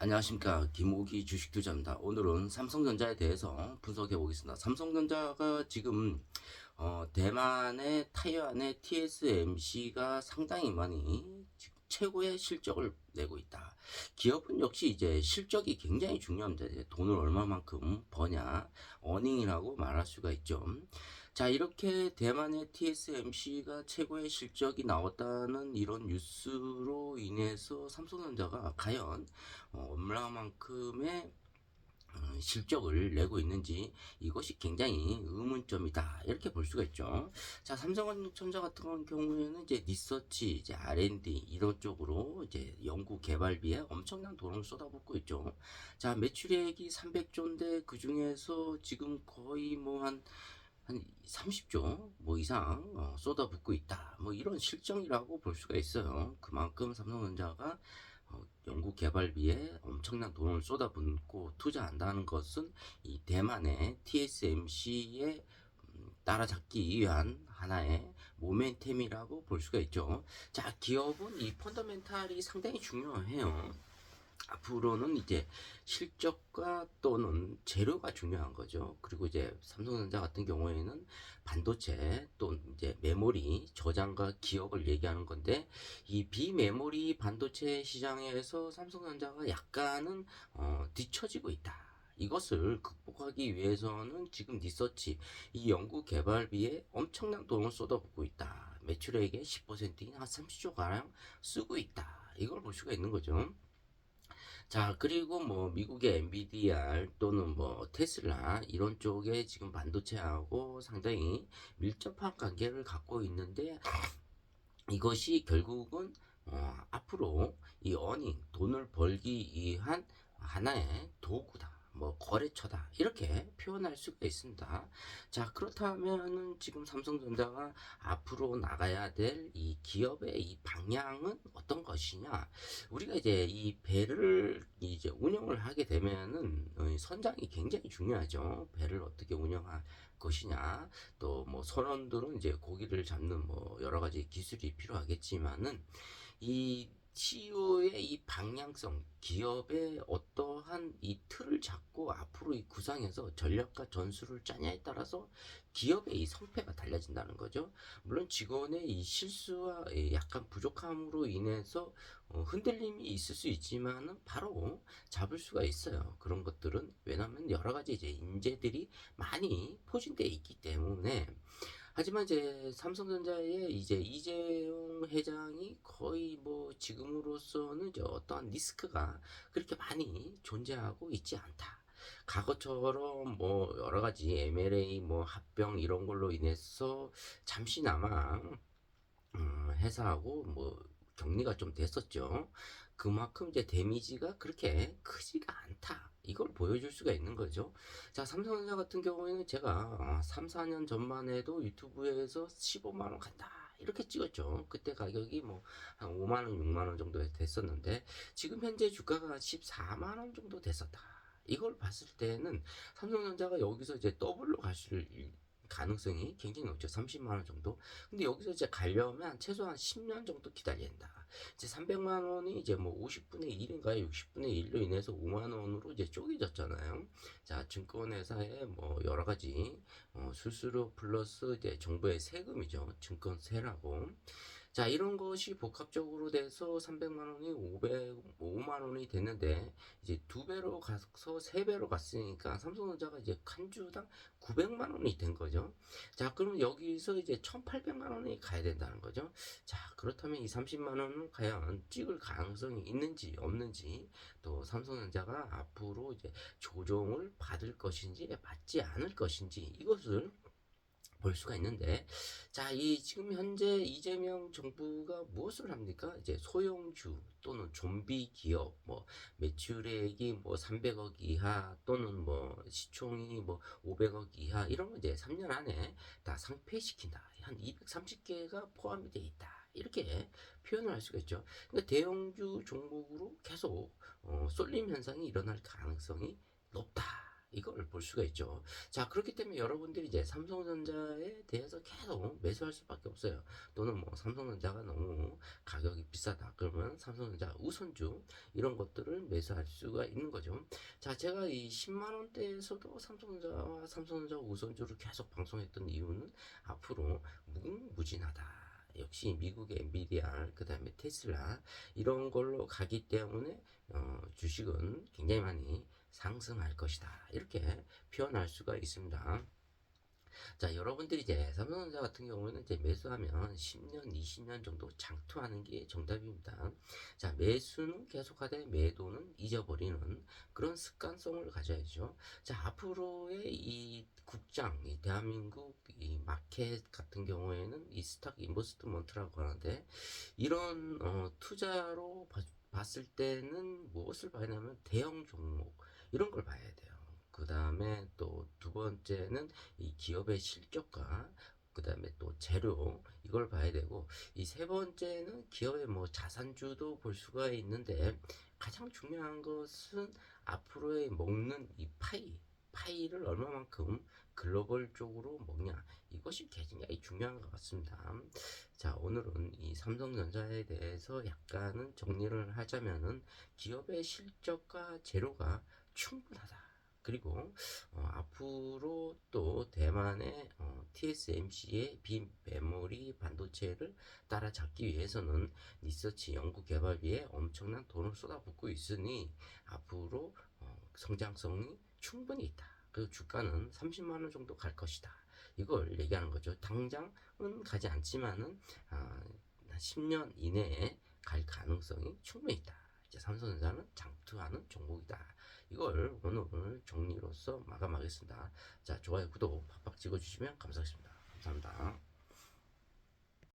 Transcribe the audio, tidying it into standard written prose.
안녕하십니까. 김호기 주식투자입니다. 오늘은 삼성전자에 대해서 분석해 보겠습니다. 삼성전자가 지금 대만의 타이완의 TSMC가 상당히 많이 지금 최고의 실적을 내고 있다. 기업은 역시 이제 실적이 굉장히 중요합니다. 이제 돈을 얼마만큼 버냐, 어닝이라고 말할 수가 있죠. 자, 이렇게 대만의 TSMC가 최고의 실적이 나왔다는 이런 뉴스로 인해서 삼성전자가 과연 얼마만큼의 실적을 내고 있는지 이것이 굉장히 의문점이다 이렇게 볼 수가 있죠. 자, 삼성전자 같은 경우에는 이제 리서치, 이제 R&D 이런 쪽으로 이제 연구 개발비에 엄청난 돈을 쏟아붓고 있죠. 자, 매출액이 300조인데 그 중에서 지금 거의 뭐 한 30조 뭐 이상 쏟아붓고 있다. 뭐 이런 실정이라고 볼 수가 있어요. 그만큼 삼성전자가 연구 개발비에 엄청난 돈을 쏟아붓고 투자한다는 것은 이 대만의 TSMC에 따라잡기 위한 하나의 모멘텀이라고 볼 수가 있죠. 자, 기업은 이 펀더멘탈이 상당히 중요해요. 앞으로는 이제 실적과 또는 재료가 중요한 거죠. 그리고 이제 삼성전자 같은 경우에는 반도체 또 이제 메모리 저장과 기업을 얘기하는 건데 이 비메모리 반도체 시장에서 삼성전자가 약간은 뒤처지고 있다. 이것을 극복하기 위해서는 지금 리서치, 이 연구 개발비에 엄청난 돈을 쏟아붓고 있다. 매출액의 10%인 한 30조 가량 쓰고 있다. 이걸 볼 수가 있는 거죠. 자, 그리고 뭐 미국의 엔비디아 또는 뭐 테슬라 이런 쪽에 지금 반도체하고 상당히 밀접한 관계를 갖고 있는데 이것이 결국은 앞으로 이 어닝 돈을 벌기 위한 하나의 도구다. 뭐 거래처다 이렇게 표현할 수가 있습니다. 자, 그렇다면은 지금 삼성전자가 앞으로 나가야 될 이 기업의 이 방향은 어떤 것이냐? 우리가 이제 이 배를 이제 운영을 하게 되면은 선장이 굉장히 중요하죠. 배를 어떻게 운영할 것이냐, 또 뭐 선원들은 이제 고기를 잡는 뭐 여러 가지 기술이 필요하겠지만은 이 CEO의 이 방향성, 기업의 어떠한 이 틀을 잡고 앞으로 이 구상해서 전략과 전술을 짜냐에 따라서 기업의 이 성패가 달라진다는 거죠. 물론 직원의 이 실수와 약간 부족함으로 인해서 흔들림이 있을 수 있지만은 바로 잡을 수가 있어요. 그런 것들은 왜냐하면 여러 가지 이제 인재들이 많이 포진되어 있기 때문에. 하지만 이제 삼성전자의 이제 이재용 회장이 거의 뭐 지금으로서는 이제 어떠한 리스크가 그렇게 많이 존재하고 있지 않다. 과거처럼 뭐 여러 가지 M&A 뭐 합병 이런 걸로 인해서 잠시나마 회사하고 뭐 격리가 좀 됐었죠. 그만큼 이제 데미지가 그렇게 크지가 않다. 이걸 보여줄 수가 있는 거죠. 자, 삼성전자 같은 경우에는 제가 3, 4년 전만 해도 유튜브에서 15만 원 간다. 이렇게 찍었죠. 그때 가격이 뭐 한 5만 원, 6만 원 정도 됐었는데 지금 현재 주가가 14만 원 정도 됐었다. 이걸 봤을 때는 삼성전자가 여기서 이제 더블로 가실 가능성이 굉장히 높죠. 30만 원 정도. 근데 여기서 이제 가려면 최소한 10년 정도 기다려야 된다. 이제 300만 원이 이제 뭐 50분의 1인가 60분의 1로 인해서 5만 원으로 이제 쪼개졌잖아요. 자, 증권회사의 뭐 여러 가지 수수료 플러스 이제 정부의 세금이죠. 증권세라고. 자, 이런 것이 복합적으로 돼서 300만 원이 5만 원이 됐는데 이제 두 배로 가서 세 배로 갔으니까 삼성전자가 이제 한 주당 900만 원이 된 거죠. 자, 그럼 여기서 이제 1,800만 원이 가야 된다는 거죠. 자, 그렇다면 이 30만 원은 과연 찍을 가능성이 있는지 없는지, 또 삼성전자가 앞으로 이제 조정을 받을 것인지 받지 않을 것인지 이것을 볼 수가 있는데, 자, 이 지금 현재 이재명 정부가 무엇을 합니까? 이제 소형주 또는 좀비 기업, 뭐 매출액이 뭐 300억 이하 또는 뭐 시총이 뭐 500억 이하 이런 거 이제 3년 안에 다 상폐시킨다. 한 230개가 포함이 돼 있다. 이렇게 표현을 할 수가 있죠. 그러니까 대형주 종목으로 계속 쏠림 현상이 일어날 가능성이 높다. 이걸 볼 수가 있죠. 자, 그렇기 때문에 여러분들이 이제 삼성전자에 대해서 계속 매수할 수밖에 없어요. 또는 뭐 삼성전자가 너무 가격이 비싸다. 그러면 삼성전자 우선주 이런 것들을 매수할 수가 있는 거죠. 자, 제가 이 10만 원대에서도 삼성전자와 삼성전자 우선주를 계속 방송했던 이유는 앞으로 무궁무진하다. 역시 미국의 엔비디아, 그 다음에 테슬라 이런 걸로 가기 때문에 주식은 굉장히 많이 상승할 것이다. 이렇게 표현할 수가 있습니다. 자, 여러분들이 이제 삼성전자 같은 경우는 이제 매수하면 10년, 20년 정도 장투하는 게 정답입니다. 자, 매수는 계속하되 매도는 잊어버리는 그런 습관성을 가져야죠. 자, 앞으로의 이 국장, 이 대한민국 이 마켓 같은 경우에는 이 스탁 인버스트먼트라고 하는데 이런 투자로 봤을 때는 무엇을 봐야 하냐면 대형 종목 이런 걸 봐야 돼요. 그 다음에 또 두 번째는 이 기업의 실적과 그 다음에 또 재료 이걸 봐야 되고 이 세 번째는 기업의 뭐 자산주도 볼 수가 있는데 가장 중요한 것은 앞으로의 먹는 이 파이를 얼마만큼 글로벌 쪽으로 먹냐 이것이 굉장히 중요한 것 같습니다. 자, 오늘은 이 삼성전자에 대해서 약간은 정리를 하자면은 기업의 실적과 재료가 충분하다. 그리고 앞으로 또 대만의 TSMC의 빈메모리 반도체를 따라잡기 위해서는 리서치 연구 개발비에 엄청난 돈을 쏟아붓고 있으니 앞으로 성장성이 충분히 있다. 그 주가는 30만 원 정도 갈 것이다. 이걸 얘기하는 거죠. 당장은 가지 않지만은 10년 이내에 갈 가능성이 충분히 있다. 이제 삼성전자는 장투하는 종목이다. 이걸 오늘 정리로서 마감하겠습니다. 자, 좋아요, 구독 팍팍 찍어주시면 감사하겠습니다. 감사합니다.